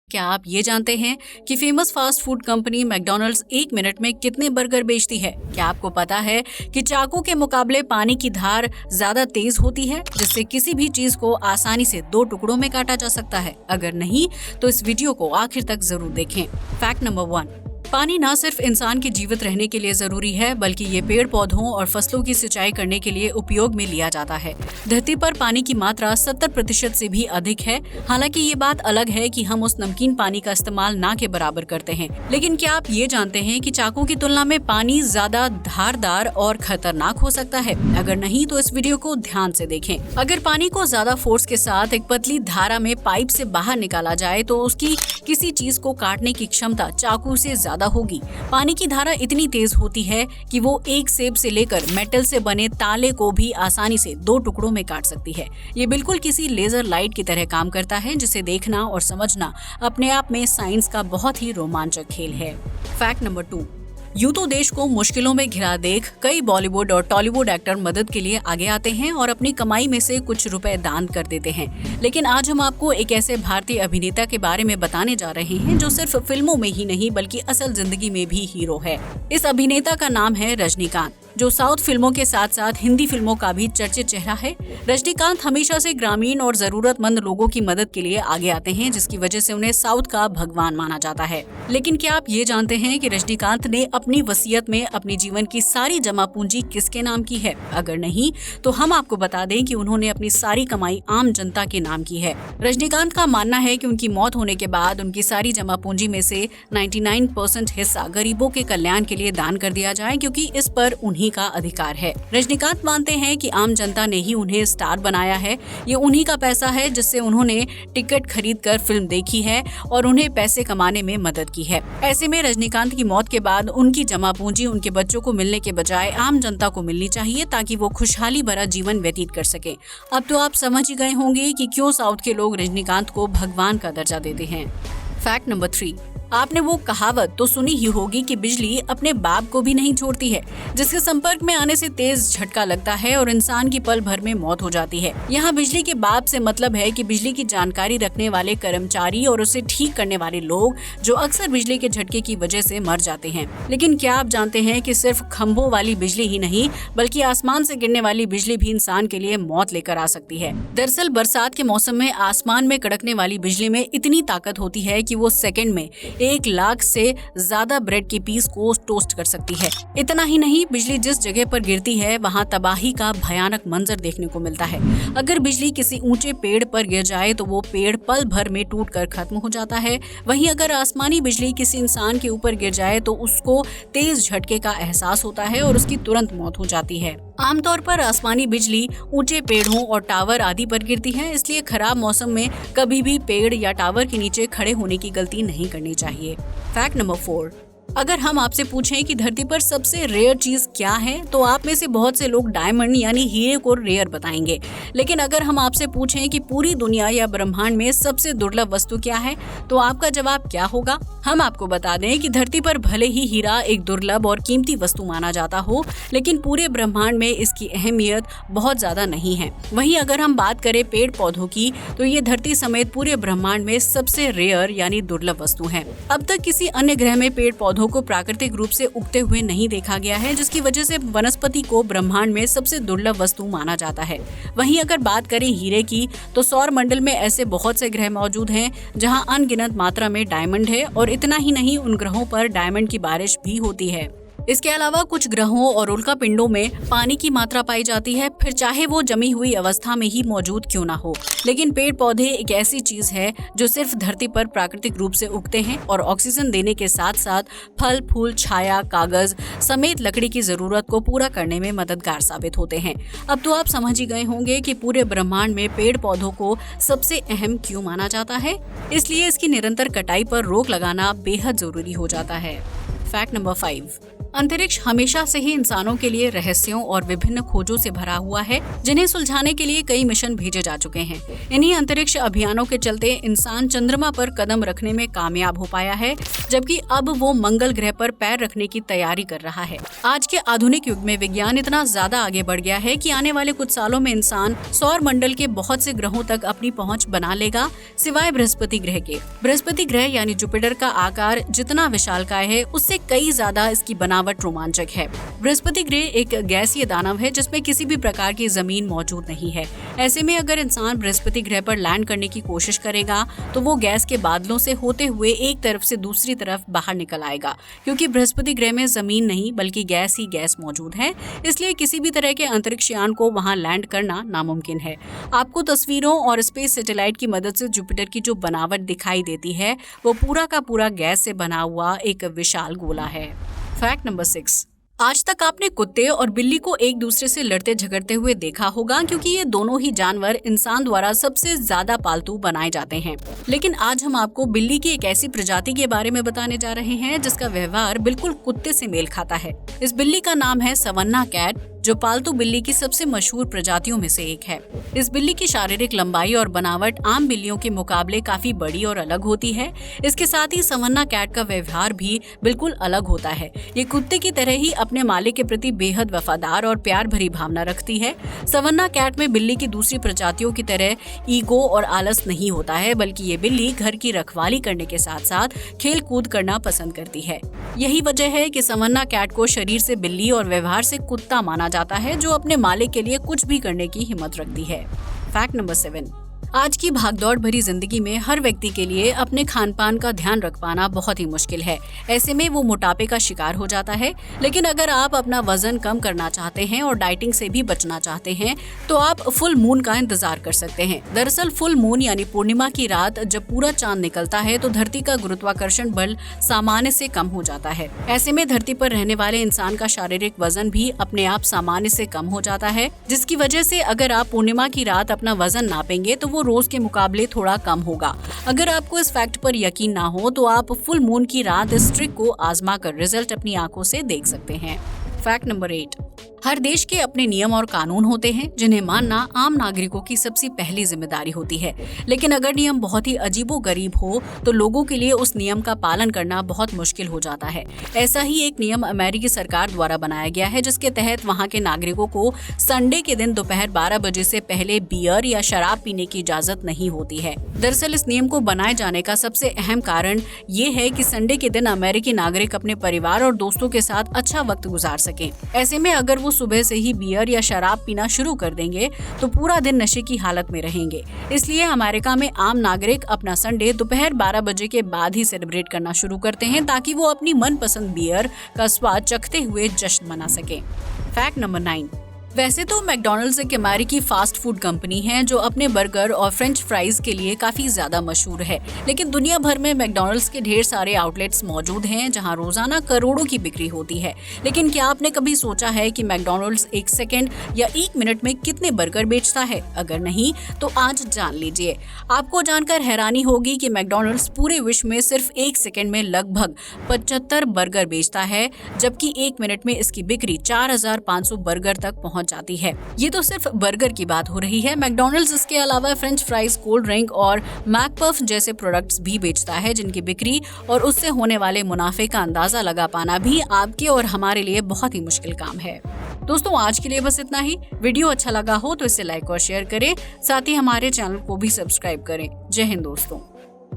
क्या आप ये जानते हैं कि famous fast food company McDonald's 1 minute में कितने बर्गर बेचती है? क्या आपको पता है कि चाकू के मुकाबले पानी की धार ज्यादा तेज होती है, जिससे किसी भी चीज को आसानी से 2 टुकड़ों में काटा जा सकता है? अगर नहीं तो इस वीडियो को आखिर तक जरूर देखें। फैक्ट नंबर 1, पानी न सिर्फ इंसान के जीवित रहने के लिए जरूरी है, बल्कि ये पेड़ पौधों और फसलों की सिंचाई करने के लिए उपयोग में लिया जाता है। धरती पर पानी की मात्रा 70% से भी अधिक है। हालांकि ये बात अलग है कि हम उस नमकीन पानी का इस्तेमाल ना के बराबर करते हैं। लेकिन क्या आप ये जानते हैं कि चाकू की तुलना में पानी ज्यादा धारदार और खतरनाक हो सकता है? अगर नहीं तो इस वीडियो को ध्यान से देखें। अगर पानी को ज्यादा फोर्स के साथ एक पतली धारा में पाइप से बाहर निकाला जाए तो उसकी किसी चीज को काटने की क्षमता चाकू से ज्यादा होगी। पानी की धारा इतनी तेज होती है कि वो एक सेब से लेकर मेटल से बने ताले को भी आसानी से 2 टुकड़ों में काट सकती है। ये बिल्कुल किसी लेजर लाइट की तरह काम करता है, जिसे देखना और समझना अपने आप में साइंस का बहुत ही रोमांचक खेल है। फैक्ट नंबर 2, यूं तो देश को मुश्किलों में घिरा देख कई बॉलीवुड और टॉलीवुड एक्टर मदद के लिए आगे आते हैं और अपनी कमाई में से कुछ रुपए दान कर देते हैं। लेकिन आज हम आपको एक ऐसे भारतीय अभिनेता के बारे में बताने जा रहे हैं जो सिर्फ फिल्मों में ही नहीं बल्कि असल जिंदगी में भी हीरो है। इस अभिनेता का नाम है रजनीकांत, जो साउथ फिल्मों के साथ साथ हिंदी फिल्मों का भी चर्चित चेहरा है। रजनीकांत हमेशा से ग्रामीण और जरूरतमंद लोगों की मदद के लिए आगे आते हैं, जिसकी वजह से उन्हें साउथ का भगवान माना जाता है। लेकिन क्या आप ये जानते हैं कि रजनीकांत ने अपनी वसीयत में अपने जीवन की सारी जमा पूंजी किसके नाम की है? अगर नहीं तो हम आपको बता दें कि उन्होंने अपनी सारी कमाई आम जनता के नाम की है। रजनीकांत का मानना है कि उनकी मौत होने के बाद उनकी सारी जमा पूंजी में से 99% हिस्सा गरीबों के कल्याण के लिए दान कर दिया जाए, क्योंकि इस पर उन्हीं का अधिकार है। रजनीकांत मानते हैं कि आम जनता ने ही उन्हें स्टार बनाया है। ये उन्हीं का पैसा है जिससे उन्होंने टिकट खरीद कर फिल्म देखी है और उन्हें पैसे कमाने में मदद की है। ऐसे में रजनीकांत की मौत के बाद उनकी जमा पूंजी उनके बच्चों को मिलने के बजाय आम जनता को मिलनी चाहिए, ताकि वो खुशहाली भरा जीवन व्यतीत कर सके। अब तो आप समझ ही गए होंगे कि क्यों साउथ के लोग रजनीकांत को भगवान का दर्जा देते हैं। फैक्ट नंबर 3, आपने वो कहावत तो सुनी ही होगी कि बिजली अपने बाप को भी नहीं छोड़ती है, जिसके संपर्क में आने से तेज झटका लगता है और इंसान की पल भर में मौत हो जाती है। यहाँ बिजली के बाप से मतलब है कि बिजली की जानकारी रखने वाले कर्मचारी और उसे ठीक करने वाले लोग, जो अक्सर बिजली के झटके की वजह से मर जाते हैं। लेकिन क्या आप जानते हैं कि सिर्फ खंभों वाली बिजली ही नहीं बल्कि आसमान से गिरने वाली बिजली भी इंसान के लिए मौत लेकर आ सकती है। दरअसल बरसात के मौसम में आसमान में कड़कने वाली बिजली में इतनी ताकत होती है कि वो सेकंड में 1 लाख से ज्यादा ब्रेड के पीस को टोस्ट कर सकती है। इतना ही नहीं, बिजली जिस जगह पर गिरती है वहां तबाही का भयानक मंजर देखने को मिलता है। अगर बिजली किसी ऊंचे पेड़ पर गिर जाए तो वो पेड़ पल भर में टूटकर खत्म हो जाता है। वहीं अगर आसमानी बिजली किसी इंसान के ऊपर गिर जाए तो उसको तेज झटके का एहसास होता है और उसकी तुरंत मौत हो जाती है। आमतौर पर आसमानी बिजली ऊंचे पेड़ों और टावर आदि पर गिरती है, इसलिए खराब मौसम में कभी भी पेड़ या टावर के नीचे खड़े होने की गलती नहीं करनी चाहिए। फैक्ट नंबर 4, अगर हम आपसे पूछें कि धरती पर सबसे रेयर चीज क्या है तो आप में से बहुत से लोग डायमंड यानी हीरे को रेयर बताएंगे। लेकिन अगर हम आपसे पूछें कि पूरी दुनिया या ब्रह्मांड में सबसे दुर्लभ वस्तु क्या है तो आपका जवाब क्या होगा? हम आपको बता दें कि धरती पर भले ही हीरा एक दुर्लभ और कीमती वस्तु माना जाता हो, लेकिन पूरे ब्रह्मांड में इसकी अहमियत बहुत ज्यादा नहीं है। वहीं अगर हम बात करें पेड़ पौधों की तो ये धरती समेत पूरे ब्रह्मांड में सबसे रेयर यानी दुर्लभ वस्तु है। अब तक किसी अन्य ग्रह में पेड़ पौधों को प्राकृतिक रूप से उगते हुए नहीं देखा गया है, जिसकी वजह से वनस्पति को ब्रह्मांड में सबसे दुर्लभ वस्तु माना जाता है। वहीं अगर बात करें हीरे की तो सौर मंडल में ऐसे बहुत से ग्रह मौजूद हैं जहां अनगिनत मात्रा में डायमंड है, और इतना ही नहीं, उन ग्रहों पर डायमंड की बारिश भी होती है। इसके अलावा कुछ ग्रहों और उल्कापिंडों में पानी की मात्रा पाई जाती है, फिर चाहे वो जमी हुई अवस्था में ही मौजूद क्यों ना हो। लेकिन पेड़ पौधे एक ऐसी चीज है जो सिर्फ धरती पर प्राकृतिक रूप से उगते हैं और ऑक्सीजन देने के साथ साथ फल फूल, छाया, कागज समेत लकड़ी की जरूरत को पूरा करने में मददगार साबित होते हैं। अब तो आप समझ ही गए होंगे कि पूरे ब्रह्मांड में पेड़ पौधों को सबसे अहम क्यों माना जाता है। इसलिए इसकी निरंतर कटाई पर रोक लगाना बेहद जरूरी हो जाता है। फैक्ट नंबर 5, अंतरिक्ष हमेशा से ही इंसानों के लिए रहस्यों और विभिन्न खोजों से भरा हुआ है, जिन्हें सुलझाने के लिए कई मिशन भेजे जा चुके हैं। इन्हीं अंतरिक्ष अभियानों के चलते इंसान चंद्रमा पर कदम रखने में कामयाब हो पाया है, जबकि अब वो मंगल ग्रह पर पैर रखने की तैयारी कर रहा है। आज के आधुनिक युग में विज्ञान इतना ज्यादा आगे बढ़ गया है कि आने वाले कुछ सालों में इंसान सौर मंडल के बहुत से ग्रहों तक अपनी पहुंच बना लेगा, सिवाय बृहस्पति ग्रह के। बृहस्पति ग्रह यानी जुपिटर का आकार जितना विशालकाय है, उससे कई ज्यादा इसकी बनावट रोमांचक है। बृहस्पति ग्रह एक गैसीय दानव है जिसमें किसी भी प्रकार की जमीन मौजूद नहीं है। ऐसे में अगर इंसान बृहस्पति ग्रह पर लैंड करने की कोशिश करेगा तो वो गैस के बादलों से होते हुए एक तरफ से दूसरी तरफ बाहर निकल आएगा, क्योंकि बृहस्पति ग्रह में जमीन नहीं बल्कि गैस ही गैस मौजूद है। इसलिए किसी भी तरह के अंतरिक्ष यान को वहां लैंड करना नामुमकिन है। आपको तस्वीरों और स्पेस सैटेलाइट की मदद से जुपिटर की जो बनावट दिखाई देती है वो पूरा का पूरा गैस से बना हुआ एक विशाल गोला है। Fact number 6। आज तक आपने कुत्ते और बिल्ली को एक दूसरे से लड़ते झगड़ते हुए देखा होगा, क्योंकि ये दोनों ही जानवर इंसान द्वारा सबसे ज्यादा पालतू बनाए जाते हैं। लेकिन आज हम आपको बिल्ली की एक ऐसी प्रजाति के बारे में बताने जा रहे हैं जिसका व्यवहार बिल्कुल कुत्ते से मेल खाता है। इस बिल्ली का नाम है सवन्ना कैट, जो पालतू बिल्ली की सबसे मशहूर प्रजातियों में से एक है। इस बिल्ली की शारीरिक लंबाई और बनावट आम बिल्लियों के मुकाबले काफी बड़ी और अलग होती है। इसके साथ ही सवन्ना कैट का व्यवहार भी बिल्कुल अलग होता है। ये कुत्ते की तरह ही अपने मालिक के प्रति बेहद वफादार और प्यार भरी भावना रखती है। सवन्ना कैट में बिल्ली की दूसरी प्रजातियों की तरह ईगो और आलस नहीं होता है, बल्कि ये बिल्ली घर की रखवाली करने के साथ साथ खेल कूद करना पसंद करती है। यही वजह है कि सवन्ना कैट को शरीर से बिल्ली और व्यवहार से कुत्ता माना जाता है, जो अपने मालिक के लिए कुछ भी करने की हिम्मत रखती है। Fact number 7। आज की भागदौड़ भरी जिंदगी में हर व्यक्ति के लिए अपने खान पान का ध्यान रख पाना बहुत ही मुश्किल है। ऐसे में वो मोटापे का शिकार हो जाता है। लेकिन अगर आप अपना वजन कम करना चाहते हैं और डाइटिंग से भी बचना चाहते हैं तो आप फुल मून का इंतजार कर सकते हैं। दरअसल फुल मून यानी पूर्णिमा की रात जब पूरा चांद निकलता है तो धरती का गुरुत्वाकर्षण बल सामान्य से कम हो जाता है। ऐसे में धरती पर रहने वाले इंसान का शारीरिक वजन भी अपने आप सामान्य से कम हो जाता है, जिसकी वजह से अगर आप पूर्णिमा की रात अपना वजन नापेंगे तो वो रोज के मुकाबले थोड़ा कम होगा। अगर आपको इस फैक्ट पर यकीन ना हो तो आप फुल मून की रात इस ट्रिक को आजमा कर रिजल्ट अपनी आंखों से देख सकते हैं। Fact number 8। हर देश के अपने नियम और कानून होते हैं जिन्हें मानना आम नागरिकों की सबसे पहली जिम्मेदारी होती है। लेकिन अगर नियम बहुत ही अजीबोगरीब हो तो लोगों के लिए उस नियम का पालन करना बहुत मुश्किल हो जाता है। ऐसा ही एक नियम अमेरिकी सरकार द्वारा बनाया गया है, जिसके तहत वहां के नागरिकों को संडे के दिन दोपहर 12 बजे से पहले बियर या शराब पीने की इजाजत नहीं होती है। दरअसल इस नियम को बनाए जाने का सबसे अहम कारण ये है कि संडे के दिन अमेरिकी नागरिक अपने परिवार और दोस्तों के साथ अच्छा वक्त गुजार सकें। ऐसे में अगर वो सुबह से ही बियर या शराब पीना शुरू कर देंगे तो पूरा दिन नशे की हालत में रहेंगे। इसलिए अमेरिका में आम नागरिक अपना संडे दोपहर 12 बजे के बाद ही सेलिब्रेट करना शुरू करते हैं, ताकि वो अपनी मनपसंद बियर का स्वाद चखते हुए जश्न मना सके। Fact number 9। वैसे तो मैकडॉनल्ड्स एक अमेरिकी फास्ट फूड कंपनी है जो अपने बर्गर और फ्रेंच फ्राइज के लिए काफी ज्यादा मशहूर है। लेकिन दुनिया भर में मैकडॉनल्ड्स के ढेर सारे आउटलेट्स मौजूद हैं जहां रोजाना करोड़ों की बिक्री होती है। लेकिन क्या आपने कभी सोचा है कि मैकडॉनल्ड्स 1 सेकंड या 1 मिनट में कितने बर्गर बेचता है? अगर नहीं तो आज जान लीजिए। आपको जानकर हैरानी होगी कि मैकडॉनल्ड्स पूरे विश्व में सिर्फ 1 सेकंड में लगभग 75 बर्गर बेचता है, जबकि 1 मिनट में इसकी बिक्री 4500 बर्गर तक पहुंच जाती है। ये तो सिर्फ बर्गर की बात हो रही है। मैकडॉनल्ड्स इसके अलावा फ्रेंच फ्राइज, कोल्ड ड्रिंक और मैकपफ जैसे प्रोडक्ट्स भी बेचता है, जिनकी बिक्री और उससे होने वाले मुनाफे का अंदाजा लगा पाना भी आपके और हमारे लिए बहुत ही मुश्किल काम है। दोस्तों आज के लिए बस इतना ही। वीडियो अच्छा लगा हो तो इसे लाइक और शेयर करें, साथ ही हमारे चैनल को भी सब्सक्राइब करें। जय हिंद दोस्तों।